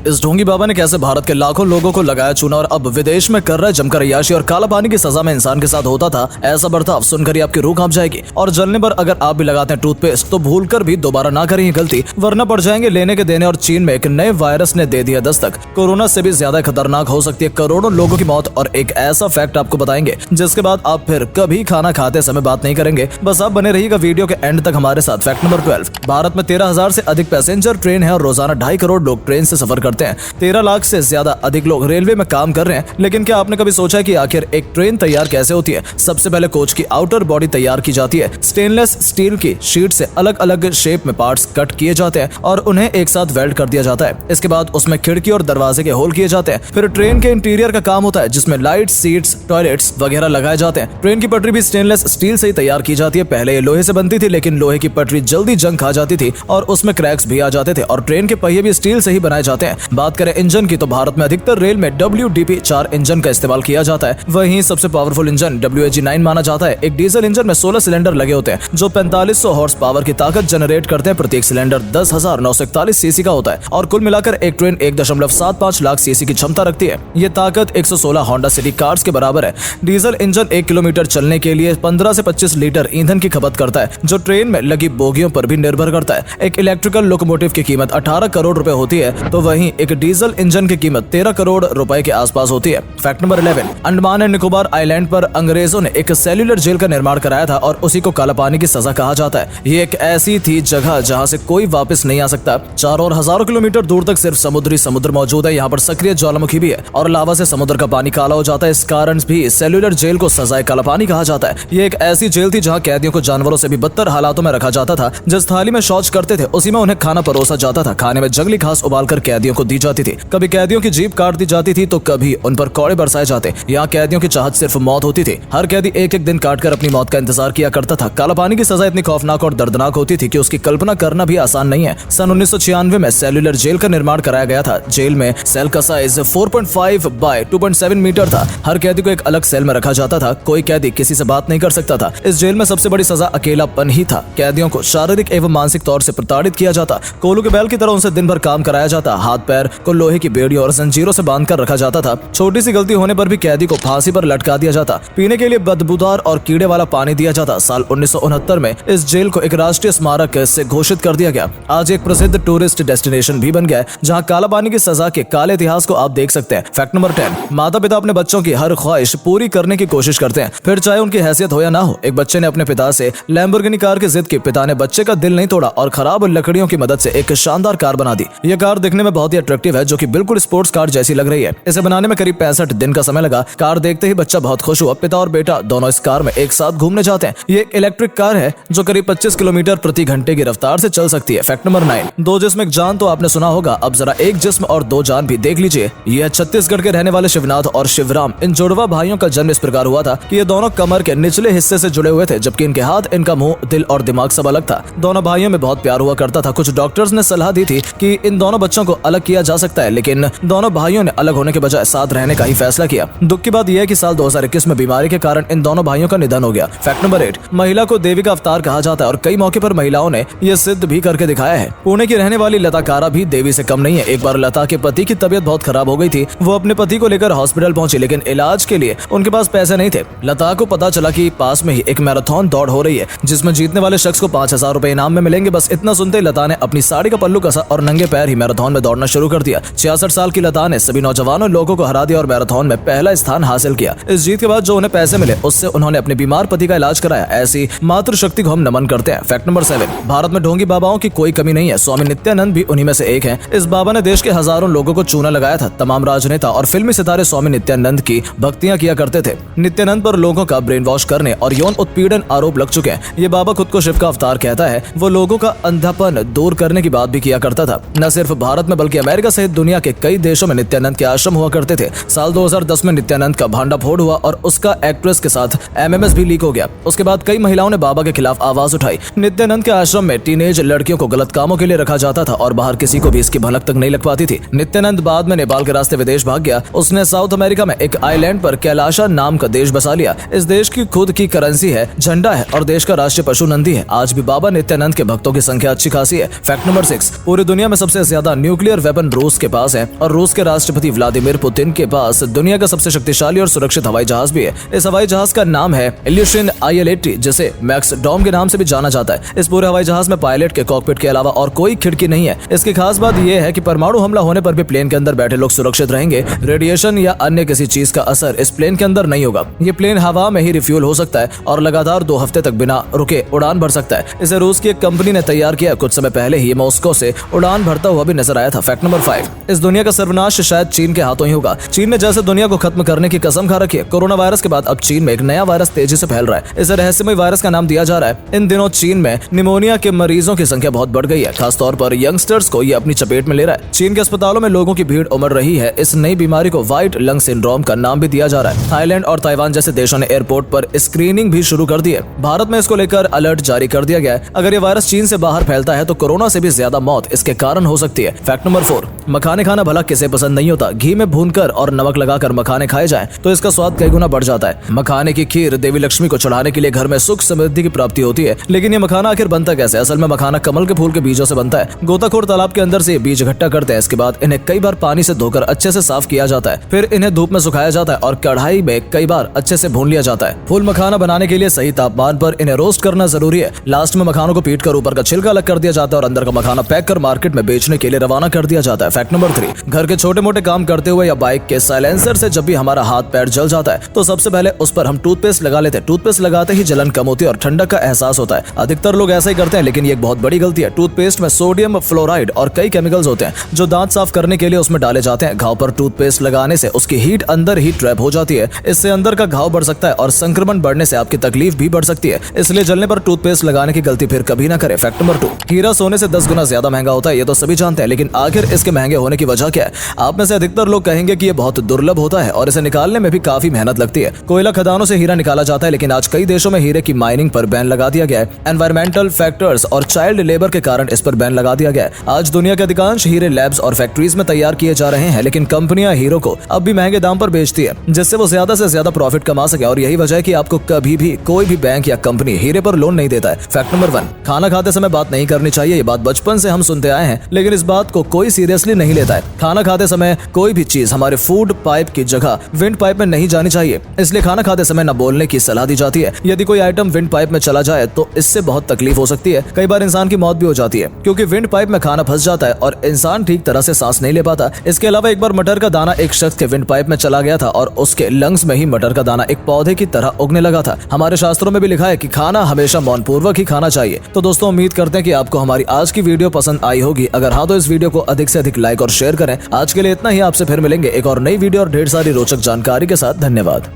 इस ढोंगी बाबा ने कैसे भारत के लाखों लोगों को लगाया चूना और अब विदेश में कर रहा है जमकर अय्याशी और काला पानी की सजा में इंसान के साथ होता था ऐसा बर्ताव सुनकर ही आपकी रूह कांप जाएगी। और जलने पर अगर आप भी लगाते हैं टूथपेस्ट तो भूलकर भी दोबारा ना करें ये गलती, वरना पड़ जाएंगे लेने के देने। और चीन में एक नए वायरस ने दे दिया दस्तक। कोरोना से भी ज्यादा खतरनाक हो सकती है करोड़ों लोगों की मौत। और एक ऐसा फैक्ट आपको बताएंगे जिसके बाद आप फिर कभी खाना खाते समय बात नहीं करेंगे। बस आप बने रहिएगा वीडियो के एंड तक हमारे साथ। फैक्ट नंबर 12, भारत में 13,000 से अधिक पैसेंजर ट्रेन है और रोजाना 2.5 करोड़ लोग ट्रेन से सफर करते हैं। 13 लाख से ज्यादा अधिक लोग रेलवे में काम कर रहे हैं। लेकिन क्या आपने कभी सोचा कि आखिर एक ट्रेन तैयार कैसे होती है? सबसे पहले कोच की आउटर बॉडी तैयार की जाती है। स्टेनलेस स्टील की शीट से अलग अलग शेप में पार्ट्स कट किए जाते हैं और उन्हें एक साथ वेल्ड कर दिया जाता है। इसके बाद उसमें खिड़की और दरवाजे के होल किए जाते हैं। फिर ट्रेन के इंटीरियर का काम होता है जिसमें लाइट, सीट्स, टॉयलेट्स वगैरह लगाए जाते हैं। ट्रेन की पटरी भी स्टेनलेस स्टील से ही तैयार की जाती है। पहले ये लोहे से बनती थी लेकिन लोहे की पटरी जल्दी जंग खा जाती थी और उसमें क्रैक्स भी आ जाते थे। और ट्रेन के पहिए भी स्टील से ही बनाए जाते हैं। बात करें इंजन की तो भारत में अधिकतर रेल में WDP-4 इंजन का इस्तेमाल किया जाता है। वहीं सबसे पावरफुल इंजन WAG-9 माना जाता है। एक डीजल इंजन में 16 सिलेंडर लगे होते हैं जो 4500 हॉर्स पावर की ताकत जनरेट करते हैं। प्रत्येक सिलेंडर 10,941 सीसी का होता है और कुल मिलाकर एक ट्रेन 1.75 लाख सीसी की क्षमता रखती है। ये ताकत 116 होंडा सिटी कार्स के बराबर है। डीजल इंजन 1 किलोमीटर चलने के लिए 15 से 25 लीटर ईंधन की खपत करता है जो ट्रेन में लगी बोगियों पर भी निर्भर करता है। एक इलेक्ट्रिकल लोकोमोटिव की कीमत 18 करोड़ रुपए होती है तो वहीं एक डीजल इंजन की कीमत 13 करोड़ रुपए के आसपास होती है। Fact number 11, Andaman and Nicobar island पर अंग्रेजों ने एक सेल्यूलर जेल का निर्माण कराया था और उसी को काला पानी की सजा कहा जाता है। ये एक ऐसी थी जगह जहां से कोई वापस नहीं आ सकता। चारों ओर हजारों किलोमीटर दूर तक सिर्फ समुद्र मौजूद है। यहाँ पर सक्रिय ज्वालामुखी भी है और लावा से समुद्र का पानी काला हो जाता है। इस कारण भी सेल्यूलर जेल को सजाए काला पानी कहा जाता है। ये एक ऐसी जेल थी जहाँ कैदियों को जानवरों से भी बदतर हालातों में रखा जाता था। जिस थाली में शौच करते थे उसी में उन्हें खाना परोसा जाता था। खाने में जंगली घास उबालकर कैदियों को दी जाती थी। कभी कैदियों की जीभ काट दी जाती थी तो कभी उन पर कौड़े बरसाए जाते। यहाँ कैदियों की चाहत सिर्फ मौत होती थी। हर कैदी एक एक दिन काटकर अपनी मौत का इंतजार किया करता था। काला पानी की सजा इतनी खौफनाक और दर्दनाक होती थी कि उसकी कल्पना करना भी आसान नहीं है। सन 1996 में सेल्यूलर जेल का निर्माण कराया गया था। जेल में सेल का साइज 4.5 बाय 2.7 मीटर था। हर कैदी को एक अलग सेल में रखा जाता था। कोई कैदी किसी से बात नहीं कर सकता था। इस जेल में सबसे बड़ी सजा अकेलापन ही था। कैदियों को शारीरिक एवं मानसिक तौर से प्रताड़ित किया जाता। कोलू के बैल की तरह उनसे दिन भर काम कराया जाता। हाथ पैर को लोहे की बेड़ियों और जंजीरों से बांधकर रखा जाता था। छोटी सी गलती होने पर भी कैदी को फांसी पर लटका दिया जाता। पीने के लिए बदबूदार और कीड़े वाला पानी दिया जाता। साल 1969 में इस जेल को एक राष्ट्रीय स्मारक से घोषित कर दिया गया। आज एक प्रसिद्ध टूरिस्ट डेस्टिनेशन भी बन गया है जहाँ काला पानी की सजा के काले इतिहास को आप देख सकते हैं। फैक्ट नंबर 10, माता पिता अपने बच्चों की हर ख्वाहिश पूरी करने की कोशिश करते हैं फिर चाहे उनकी हैसियत हो या ना हो। एक बच्चे ने अपने पिता से लैम्बोर्गिनी कार की जिद की। पिता ने बच्चे का दिल नहीं तोड़ा और खराब लकड़ियों की मदद से एक शानदार कार बना दी। यह कार दिखने में बहुत ही अट्रैक्टिव है जो कि बिल्कुल स्पोर्ट्स कार जैसी लग रही है। इसे बनाने में करीब 65 दिन का समय लगा। कार देखते ही बच्चा बहुत खुश हुआ। पिता और बेटा दोनों इस कार में एक साथ घूमने जाते हैं। ये एक इलेक्ट्रिक कार है जो करीब 25 किलोमीटर प्रति घंटे की रफ्तार से चल सकती है। फैक्ट नंबर 9, दो जिस्म एक जान तो आपने सुना होगा। अब जरा एक जिस्म और दो जान भी देख लीजिए। यह छत्तीसगढ़ के रहने वाले शिवनाथ और शिवराम इन जुड़वा भाइयों का जन्म इस प्रकार हुआ था कि ये दोनों कमर के निचले हिस्से से जुड़े हुए थे जबकि इनके हाथ, इनका मुंह, दिल और दिमाग सब अलग था। दोनों भाइयों में बहुत प्यार हुआ करता था। कुछ डॉक्टर्स ने सलाह दी थी कि इन दोनों बच्चों को अलग किया जा सकता है लेकिन दोनों भाइयों ने अलग होने के बजाय साथ रहने का ही फैसला किया। दुख की बात यह है कि साल 2021 में बीमारी के कारण इन दोनों भाइयों का निधन हो गया। फैक्ट नंबर 8, महिला को देवी का अवतार कहा जाता है और कई मौके पर महिलाओं ने यह सिद्ध भी करके दिखाया है। पुणे की रहने वाली लता कारा भी देवी से कम नहीं है। एक बार लता के पति की तबीयत बहुत खराब हो गई थी। वो अपने पति को लेकर हॉस्पिटल पहुंची लेकिन इलाज के लिए उनके पास पैसे नहीं थे। लता को पता चला कि पास में ही एक मैराथन दौड़ हो रही है जिसमें जीतने वाले शख्स को 5,000 रुपए इनाम में मिलेंगे। बस इतना सुनते लता ने अपनी साड़ी का पल्लू कसा और नंगे पैर ही मैराथन में दौड़ना शुरू कर दिया। 66 साल की लता ने सभी नौजवानों लोगों को हरा दिया और मैराथन में पहला स्थान हासिल किया। इस जीत के बाद जो उन्हें पैसे मिले उससे उन्होंने अपने बीमार पति का इलाज कराया। ऐसी मातृ शक्ति को हम नमन करते हैं। फैक्ट नंबर 7, भारत में ढोंगी बाबाओं की कोई कमी नहीं है। स्वामी नित्यानंद भी उन्हीं में से एक हैं। इस बाबा ने देश के हजारों लोगों को चूना लगाया था। तमाम राजनेता और फिल्मी सितारे स्वामी नित्यानंद की भक्तियां किया करते थे। नित्यानंद पर लोगों का ब्रेन वॉश करने और यौन उत्पीड़न आरोप लग चुके हैं। ये बाबा खुद को शिव का अवतार कहता है। वो लोगों का अंधापन दूर करने की बात भी किया करता था। न सिर्फ भारत में बल्कि अमेरिका सहित दुनिया के कई देशों में नित्यानंद के आश्रम हुआ करते थे। साल 2010 में नित्यानंद का भांडाफोड़ हुआ और उसका एक्ट्रेस के साथ MMS भी लीक हो गया। उसके बाद कई महिलाओं ने बाबा के खिलाफ आवाज उठाई। नित्यानंद के आश्रम में टीनेज लड़कियों को गलत कामों के लिए रखा जाता था और बाहर किसी को भी इसकी भनक तक नहीं लग पाती थी। नित्यानंद बाद में नेपाल के रास्ते विदेश भाग गया। उसने साउथ अमेरिका में एक आइलैंड पर कैलाशा नाम का देश बसा लिया। इस देश की खुद की करेंसी है, झंडा है और देश का राष्ट्रीय पशु नंदी है। आज भी बाबा नित्यानंद के भक्तों की संख्या अच्छी खासी है। फैक्ट नंबर 6, पूरी दुनिया में सबसे ज्यादा न्यूक्लियर वेपन रूस के पास है और रूस के राष्ट्रपति व्लादिमीर पुतिन के पास दुनिया का सबसे शक्तिशाली और सुरक्षित हवाई जहाज भी है। इस हवाई जहाज का नाम है इल्यूशन IL-80, जिसे मैक्स डॉम के नाम से भी जाना जाता है। इस पूरे हवाई जहाज में पायलट के कॉकपिट के अलावा और कोई खिड़की नहीं है। इसकी खास बात यह है कि परमाणु हमला होने पर भी प्लेन के अंदर बैठे लोग सुरक्षित रहेंगे। रेडिएशन या अन्य किसी चीज का असर इस प्लेन के अंदर नहीं होगा। ये प्लेन हवा में ही रिफ्यूल हो सकता है और लगातार 2 हफ्ते तक बिना रुके उड़ान भर सकता है। इसे रूस की एक कंपनी ने तैयार किया। कुछ समय पहले ही मॉस्को से उड़ान भरता हुआ भी नजर आया था। फैक्ट नंबर 5, इस दुनिया का सर्वनाश शायद चीन के हाथों ही होगा। चीन ने जैसे दुनिया को खत्म करने की कसम खा रखी है, कोरोना वायरस के बाद अब चीन में एक नया वायरस तेजी से फैल रहा है। इसे रहस्यमय वायरस का नाम दिया जा रहा है। इन दिनों चीन में निमोनिया के मरीजों की संख्या बहुत बढ़ गई है। खासतौर पर यंगस्टर्स को ये अपनी चपेट में ले रहा है। चीन के अस्पतालों में लोगों की भीड़ उमड़ रही है। इस नई बीमारी को व्हाइट लंग सिंड्रोम का नाम भी दिया जा रहा है। थाईलैंड और ताइवान जैसे देशों ने एयरपोर्ट पर स्क्रीनिंग भी शुरू कर दी है। भारत में इसको लेकर अलर्ट जारी कर दिया गया है। अगर ये वायरस चीन से बाहर फैलता है तो कोरोना से भी ज्यादा मौत इसके कारण हो सकती है। फैक्ट नंबर 4, मखाने खाना भला किसे पसंद नहीं होता। घी में भूनकर और नमक लगाकर मखाने खाए जाएं तो इसका स्वाद कई गुना बढ़ जाता है। मखाने की खीर देवी लक्ष्मी को चढ़ाने के लिए घर में सुख समृद्धि की प्राप्ति होती है। लेकिन ये मखाना आखिर बनता कैसे? असल में मखाना कमल के फूल के बीजों से बनता है। गोताखोर तालाब के अंदर से बीज इकट्ठा करते हैं। इसके बाद इन्हें कई बार पानी से धोकर अच्छे से साफ किया जाता है। फिर इन्हें धूप में सुखाया जाता है और कढ़ाई में कई बार अच्छे से भून लिया जाता है। फूल मखाना बनाने के लिए सही तापमान पर इन्हें रोस्ट करना जरूरी है। लास्ट में मखानों को पीट कर ऊपर का छिलका अलग कर दिया जाता है और अंदर का मखाना पैक कर मार्केट में बेचने के लिए रवाना कर दिया जाता है। फैक्ट नंबर 3, घर के छोटे मोटे काम करते हुए या बाइक के साइलेंसर से जब भी हमारा हाथ पैर जल जाता है तो सबसे पहले उस पर हम टूथपेस्ट लगा लेते हैं। टूथपेस्ट लगाते ही जलन कम होती है और ठंडक का एहसास होता है। अधिकतर लोग ऐसा ही करते हैं, लेकिन ये एक बहुत बड़ी गलती है। टूथपेस्ट में सोडियम फ्लोराइड और कई केमिकल्स होते हैं जो दांत साफ करने के लिए उसमें डाले जाते हैं। घाव पर टूथपेस्ट लगाने से उसकी हीट अंदर ही ट्रैप हो जाती है। इससे अंदर का घाव बढ़ सकता है और संक्रमण बढ़ने से आपकी तकलीफ भी बढ़ सकती है। इसलिए जलने पर टूथपेस्ट लगाने की गलती फिर कभी ना करें। फैक्ट नंबर 2, हीरा सोने से 10 गुना ज्यादा महंगा होता है। ये तो सभी जानते हैं, लेकिन आखिर इसके महंगे होने की वजह क्या है? आप में से अधिकतर लोग कहेंगे कि ये बहुत दुर्लभ होता है और इसे निकालने में भी काफी मेहनत लगती है। कोयला खदानों से हीरा निकाला जाता है, लेकिन आज कई देशों में हीरे की माइनिंग पर बैन लगा दिया गया है। एनवायरमेंटल फैक्टर्स और चाइल्ड लेबर के कारण इस पर बैन लगा दिया गया है। आज दुनिया के अधिकांश हीरे लैब्स और फैक्ट्रीज में तैयार किए जा रहे हैं, लेकिन कंपनियां हीरो को अब भी महंगे दाम पर बेचती है जिससे वो ज्यादा से ज्यादा प्रॉफिट कमा सके। और यही वजह है कि आपको कभी भी कोई भी बैंक या कंपनी हीरे पर लोन नहीं देता है। फैक्ट नंबर 1, खाना खाते समय बात नहीं करनी चाहिए। ये बात बचपन से हम सुनते आए हैं, लेकिन इस बात को कोई सीरियसली नहीं लेता है। खाना खाते समय कोई भी चीज हमारे फूड पाइप की जगह विंड पाइप में नहीं जानी चाहिए। इसलिए खाना खाते समय न बोलने की सलाह दी जाती है। यदि कोई आइटम विंड पाइप में चला जाए तो इससे बहुत तकलीफ हो सकती है। कई बार इंसान की मौत भी हो जाती है क्योंकि विंड पाइप में खाना फंस जाता है और इंसान ठीक तरह से सांस नहीं ले पाता। इसके अलावा एक बार मटर का दाना एक शख्स के विंड पाइप में चला गया था और उसके लंग्स में ही मटर का दाना एक पौधे की तरह उगने लगा था। हमारे शास्त्रों में भी लिखा है कि खाना हमेशा मौन पूर्वक ही खाना चाहिए। तो दोस्तों, उम्मीद करते हैं कि आपको हमारी आज की वीडियो पसंद आई होगी। अगर हाँ तो इस वीडियो को अधिक से अधिक लाइक और शेयर करें। आज के लिए इतना ही। आपसे फिर मिलेंगे एक और नई वीडियो और ढेर सारी रोचक जानकारी के साथ। धन्यवाद।